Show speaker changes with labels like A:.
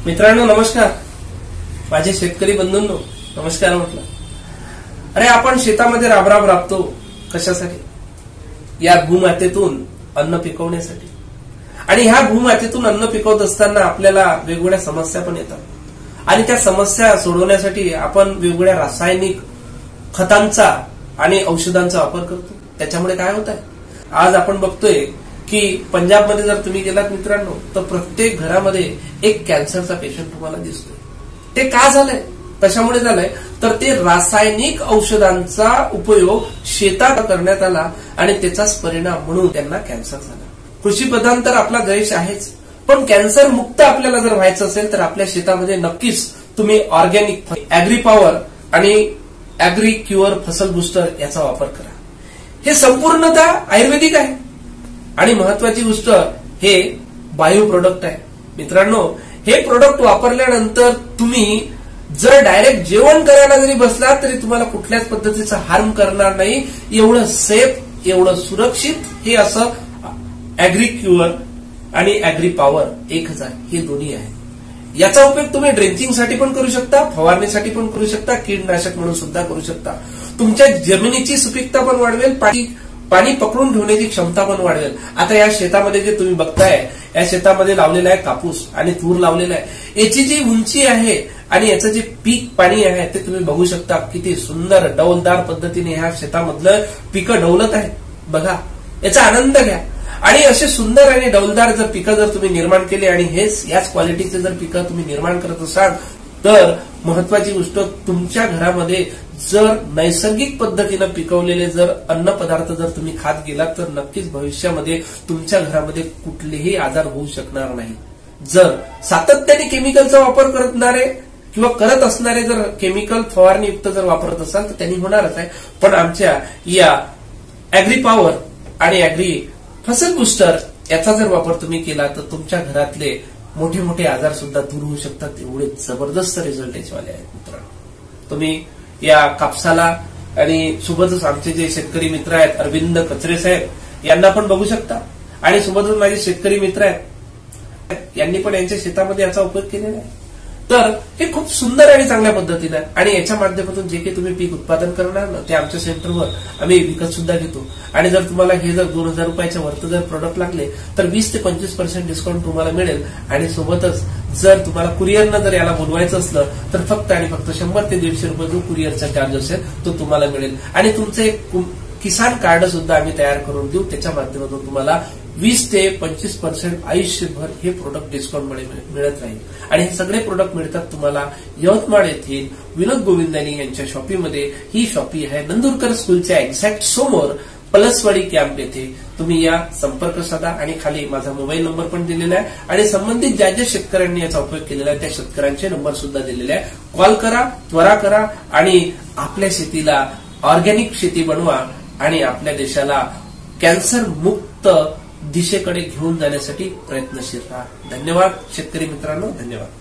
A: मित्रांनो नमस्कार, माझे शेतकरी बंधूंनो नमस्कार म्हटलं. अरे आपण शेतामध्ये राबराब राबतो कशासाठी? या भूमातेतून अन्न पिकवण्यासाठी. आणि ह्या भूमातेतून अन्न पिकवत असताना आपल्याला वेगवेगळ्या समस्या पण येतात आणि त्या समस्या सोडवण्यासाठी आपण वेगवेगळ्या रासायनिक खतांचा आणि औषधांचा वापर करतो. त्याच्यामुळे काय होत आहे, आज आपण बघतोय की पंजाबमध्ये जर तुम्ही गेलात मित्रांनो तर प्रत्येक घरामध्ये एक कॅन्सरचा पेशंट तुम्हाला दिसतोय. ते का झालंय, कशामुळे झालंय, तर ते रासायनिक औषधांचा उपयोग शेतात करण्यात आला आणि त्याचाच परिणाम म्हणून त्यांना कॅन्सर झाला. कृषीप्रधान तर आपला देश आहेच, पण कॅन्सर मुक्त आपल्याला जर व्हायचं असेल तर आपल्या शेतामध्ये नक्कीच तुम्ही ऑर्गॅनिक ऍग्री पॉवर आणि ऍग्री क्युअर फसल बुस्टर याचा वापर करा. हे संपूर्णतः आयुर्वेदिक आहे आणि महत्वाची गोष्ट हे बायो प्रोडक्ट आहे. मित्रांनो, हे प्रोडक्ट वापरल्यानंतर तुम्ही जर डायरेक्ट जेवण करायला जरी बसला तरी तुम्हाला कुठल्याच पद्धतीचं हार्म करणार नाही. एवढं सेफ, एवढं सुरक्षित हे असं ऍग्री क्युअर आणि ऍग्री पॉवर 1000 हे दोन्ही आहे. याचा उपयोग तुम्ही ड्रेंचिंगसाठी पण करू शकता, फवारणीसाठी पण करू शकता, कीडनाशक म्हणून सुद्धा करू शकता. तुमच्या जमिनीची सुपीकता पण वाढवेल, पाणी पकडून ठेवण्याची क्षमता पण वाढवेल. आता या शेतामध्ये जे तुम्ही बघताय, या शेतामध्ये लावलेला आहे कापूस आणि तूर लावलेला आहे. याची जी उंची आहे आणि याचं जे पीक पाणी आहे ते तुम्ही बघू शकता. किती सुंदर डौलदार पद्धतीने ह्या शेतामधलं पिकं डौलत आहे. बघा, याचा आनंद घ्या. आणि असे सुंदर आणि डौलदार जर पिकं जर तुम्ही निर्माण केले आणि याच क्वालिटीचे जर पिकं तुम्ही निर्माण करत असाल तर महत्वाची गोष्ट, तुमच्या घरामध्ये जर नैसर्गिक पद्धतीनं पिकवलेले जर अन्न पदार्थ जर तुम्ही खात गेलात तर नक्कीच भविष्यामध्ये तुमच्या घरामध्ये कुठलेही आजार होऊ शकणार नाही. जर सातत्याने केमिकलचा वापर करणारे किंवा करत असणारे जर केमिकल फवारणीयुक्त जर वापरत असाल तर त्यांनी होणारच आहे. पण आमच्या या ऍग्री पॉवर आणि ऍग्री फसल बुस्टर याचा जर वापर तुम्ही केला तर तुमच्या घरातले मोठे मोठे आजार सुद्धा दूर होऊ शकतात. एवढे जबरदस्त रिझल्ट याच्यावाले आहेत मित्रांनो. तुम्ही या कापसाला आणि सोबतच आमचे जे शेतकरी मित्र आहेत अरविंद कचरे साहेब यांना पण बघू शकता आणि सोबतच माझे शेतकरी मित्र आहेत यांनी पण यांच्या शेतामध्ये याचा उपयोग केलेला आहे. तर हे खूप सुंदर आणि चांगल्या पद्धतीने आणि याच्या माध्यमातून जे काही तुम्ही पीक उत्पादन करणार ना ते आमच्या सेंटरवर आम्ही विकत सुद्धा घेतो. आणि जर तुम्हाला हे जर 2000 रुपयाच्या वरती जर प्रोडक्ट लागले तर 20 ते 25% डिस्काउंट तुम्हाला मिळेल. आणि सोबतच जर तुम्हाला कुरिअरनं जर याला बोलवायचं असलं तर फक्त आणि फक्त 100 ते 150 रुपये जो कुरिअरचा चार्ज असेल तो तुम्हाला मिळेल. आणि तुमचं एक किसान कार्ड सुद्धा आम्ही तयार करून देऊ. त्याच्या माध्यमातून तुम्हाला 20 ते 25% आयुष्यभर हे प्रोडक्ट डिस्काउंट मिळत राहील. आणि हे सगळे प्रोडक्ट मिळतात तुम्हाला यवतमाळ येथील विनोद गोविंदानी यांच्या शॉपीमध्ये. ही शॉपी आहे नंदुरकर स्कूलच्या एक्झॅक्ट समोर पलसवाडी कॅम्प येथे. तुम्ही या संपर्क साधा आणि खाली माझा मोबाईल नंबर पण दिलेला आहे आणि संबंधित ज्या ज्या शेतकऱ्यांनी याचा उपयोग केलेला आहे त्या शेतकऱ्यांचे नंबर सुद्धा दिलेले आहे. कॉल करा, त्वरा करा आणि आपल्या शेतीला ऑर्गॅनिक शेती बनवा आणि आपल्या देशाला कॅन्सर मुक्त दिशेकडे घेऊन जाण्यासाठी प्रयत्नशील राहा. धन्यवाद शेतकरी मित्रांनो, धन्यवाद.